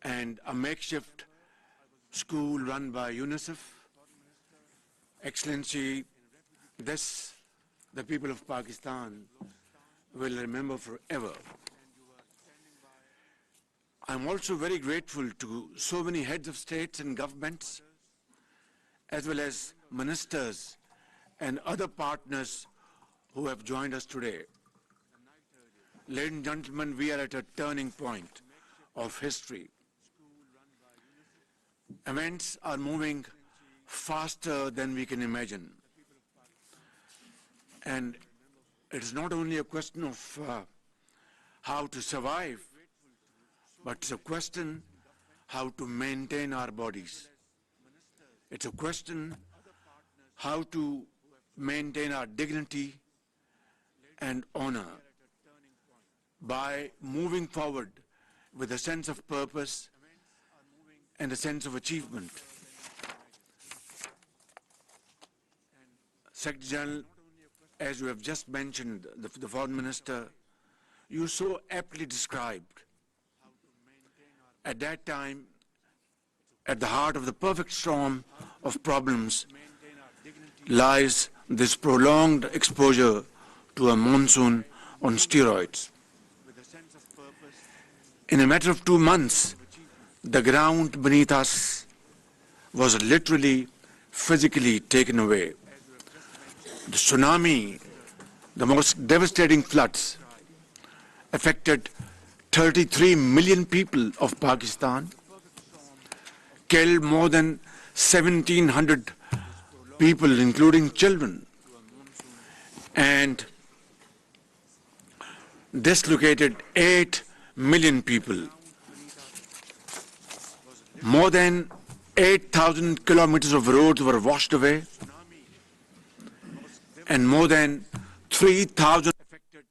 and a makeshift school run by UNICEF. Excellency, this the people of Pakistan will remember forever. I'm also very grateful to so many heads of states and governments, as well as ministers and other partners who have joined us today. Ladies and gentlemen, we are at a turning point of history. Events are moving faster than we can imagine. And it is not only a question of how to survive, but it's a question how to maintain our bodies. It's a question how to maintain our dignity and honor by moving forward with a sense of purpose and a sense of achievement. Secretary General, as you have just mentioned, the Foreign Minister, you so aptly described, at that time, at the heart of the perfect storm of problems lies this prolonged exposure to a monsoon on steroids. In a matter of 2 months, the ground beneath us was literally, physically taken away. The tsunami, the most devastating floods, affected 33 million people of Pakistan, killed more than 1,700 people, including children, and dislocated 8 million people. More than 8,000 kilometers of roads were washed away, and more than 3,000 affected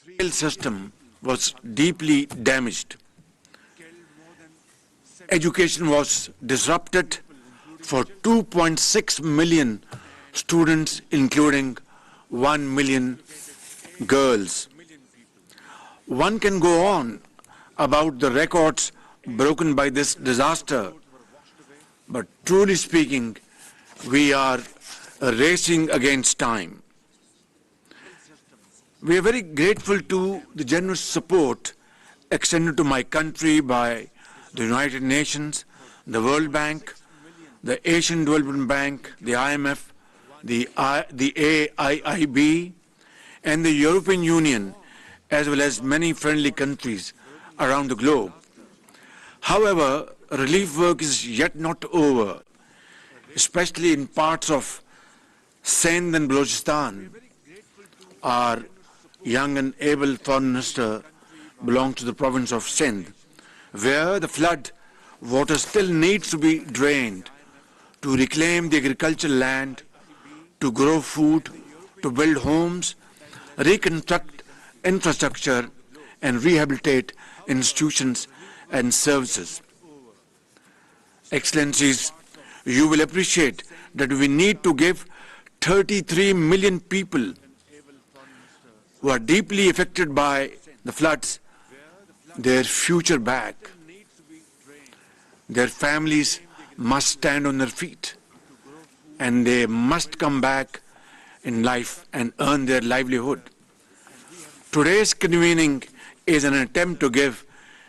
rail system was deeply damaged. Education was disrupted for 2.6 million students, including 1 million girls. One can go on about the records broken by this disaster, but truly speaking, we are racing against time. We are very grateful to the generous support extended to my country by the United Nations, the World Bank, the Asian Development Bank, the IMF, the AIIB, and the European Union, as well as many friendly countries around the globe. However, relief work is yet not over, especially in parts of Sindh and Balochistan. Our young and able Foreign Minister belongs to the province of Sindh, where the flood water still needs to be drained to reclaim the agricultural land, to grow food, to build homes, reconstruct infrastructure, and rehabilitate institutions and services. Excellencies, you will appreciate that we need to give 33 million people who are deeply affected by the floods their future back. Their families must stand on their feet, and they must come back in life and earn their livelihood. Today's convening is an attempt to give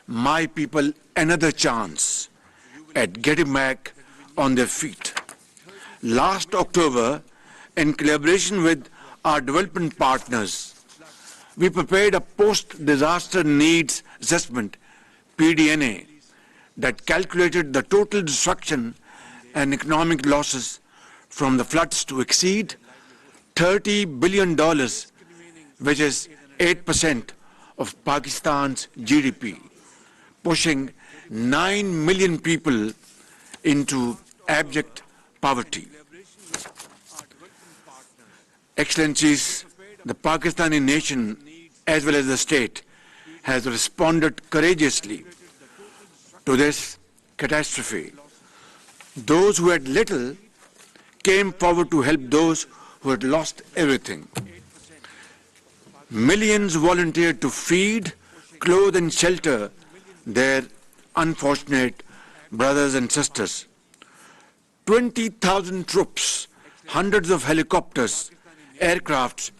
my people another chance at getting back on their feet. Last October, in collaboration with our development partners, we prepared a post-disaster needs assessment, PDNA, that calculated the total destruction and economic losses from the floods to exceed $30 billion, which is 8% of Pakistan's GDP, pushing 9 million people into abject poverty. Excellencies, the Pakistani nation, as well as the state, has responded courageously to this catastrophe. Those who had little came forward to help those who had lost everything. Millions volunteered to feed, clothe and shelter their unfortunate brothers and sisters. 20,000 troops, hundreds of helicopters, aircrafts,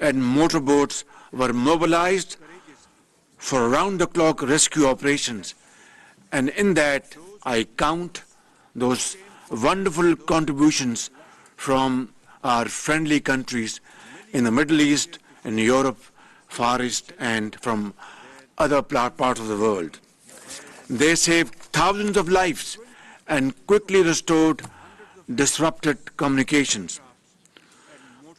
and motorboats were mobilized for round-the-clock rescue operations. And in that, I count those wonderful contributions from our friendly countries in the Middle East, in Europe, Far East, and from other parts of the world. They saved thousands of lives and quickly restored disrupted communications.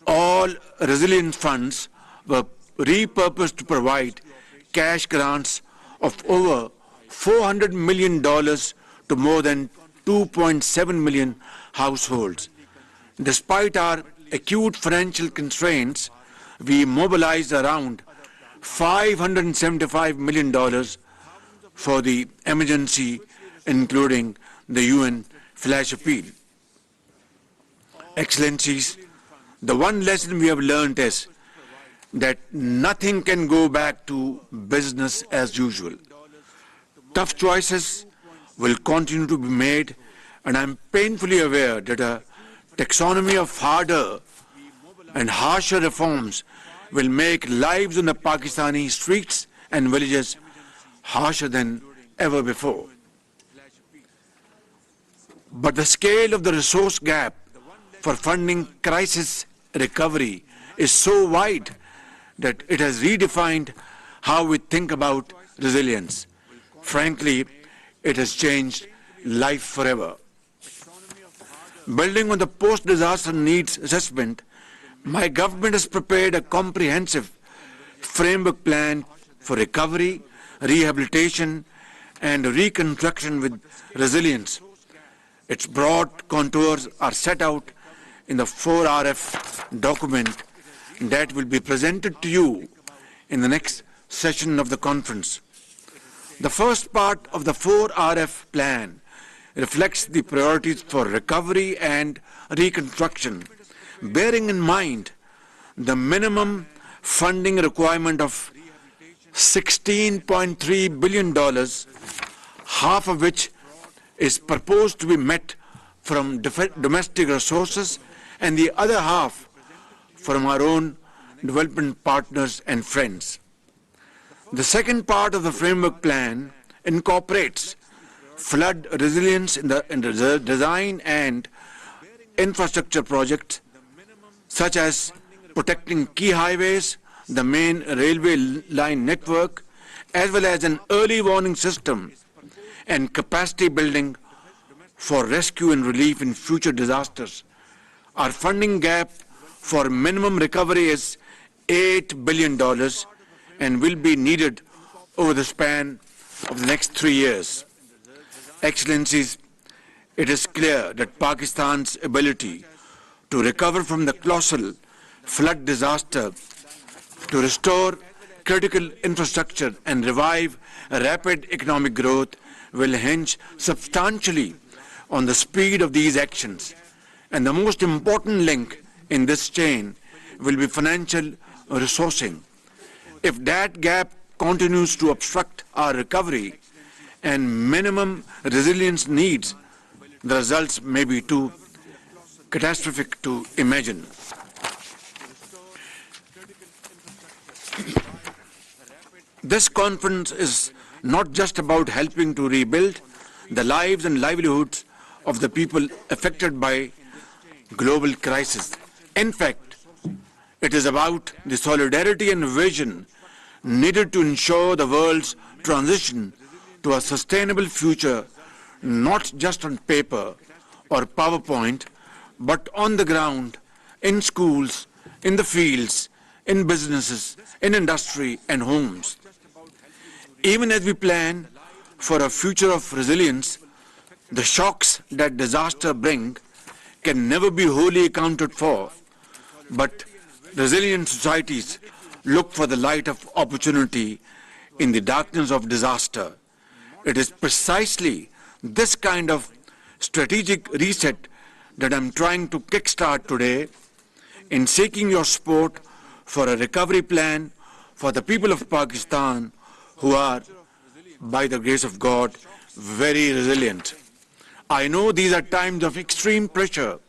All resilience funds were repurposed to provide cash grants of over $400 million to more than 2.7 million households. Despite our acute financial constraints, we mobilized around $575 million for the emergency, including the UN flash appeal. Excellencies, the one lesson we have learned is that nothing can go back to business as usual. Tough choices will continue to be made, and I'm painfully aware that a taxonomy of harder and harsher reforms will make lives in the Pakistani streets and villages harsher than ever before. But the scale of the resource gap for funding crisis recovery is so wide that it has redefined how we think about resilience. Frankly, it has changed life forever. Building on the post-disaster needs assessment, my government has prepared a comprehensive framework plan for recovery, rehabilitation, and reconstruction with resilience. Its broad contours are set out in the 4RF document that will be presented to you in the next session of the conference. The first part of the 4RF plan reflects the priorities for recovery and reconstruction, bearing in mind the minimum funding requirement of $16.3 billion, half of which is proposed to be met from domestic resources and the other half from our own development partners and friends. The second part of the framework plan incorporates flood resilience in the design and infrastructure projects such as protecting key highways, the main railway line network, as well as an early warning system and capacity building for rescue and relief in future disasters. Our funding gap for minimum recovery is $8 billion and will be needed over the span of the next 3 years. Excellencies, it is clear that Pakistan's ability to recover from the colossal flood disaster, to restore critical infrastructure and revive rapid economic growth will hinge substantially on the speed of these actions. And the most important link in this chain will be financial resourcing. If that gap continues to obstruct our recovery and minimum resilience needs, the results may be too catastrophic to imagine. This conference is not just about helping to rebuild the lives and livelihoods of the people affected by global crisis. In fact, it is about the solidarity and vision needed to ensure the world's transition to a sustainable future, not just on paper or PowerPoint, but on the ground, in schools, in the fields, in businesses, in industry and homes. Even as we plan for a future of resilience, the shocks that disaster bring can never be wholly accounted for, but resilient societies look for the light of opportunity in the darkness of disaster. It is precisely this kind of strategic reset that I'm trying to kickstart today in seeking your support for a recovery plan for the people of Pakistan who are, by the grace of God, very resilient. I know these are times of extreme pressure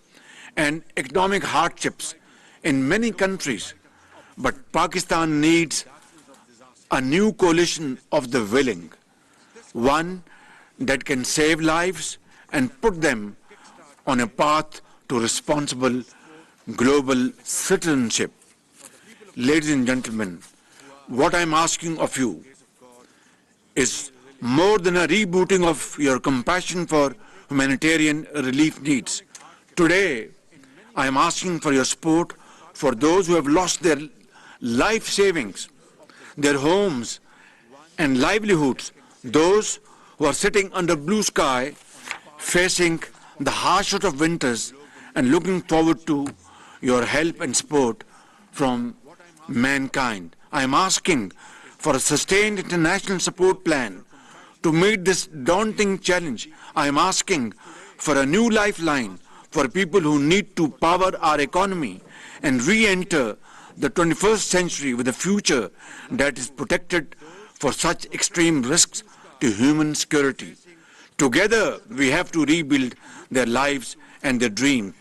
and economic hardships in many countries, but Pakistan needs a new coalition of the willing, one that can save lives and put them on a path to responsible global citizenship. Ladies and gentlemen, what I'm asking of you is more than a rebooting of your compassion for humanitarian relief needs. Today, I am asking for your support for those who have lost their life savings, their homes and livelihoods, those who are sitting under blue sky, facing the harshest of winters and looking forward to your help and support from mankind. I am asking for a sustained international support plan to meet this daunting challenge. I am asking for a new lifeline for people who need to power our economy and re-enter the 21st century with a future that is protected for such extreme risks to human security. Together, we have to rebuild their lives and their dreams.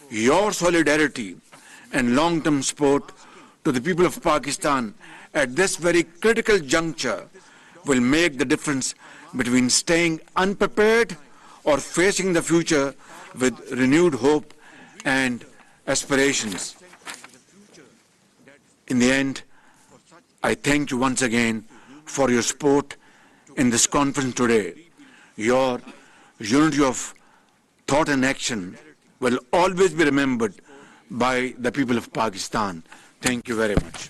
Your solidarity and long-term support to the people of Pakistan at this very critical juncture will make the difference between staying unprepared or facing the future with renewed hope and aspirations. In the end, I thank you once again for your support in this conference today. Your unity of thought and action will always be remembered by the people of Pakistan. Thank you very much.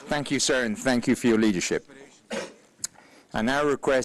Thank you, sir, and thank you for your leadership. I now request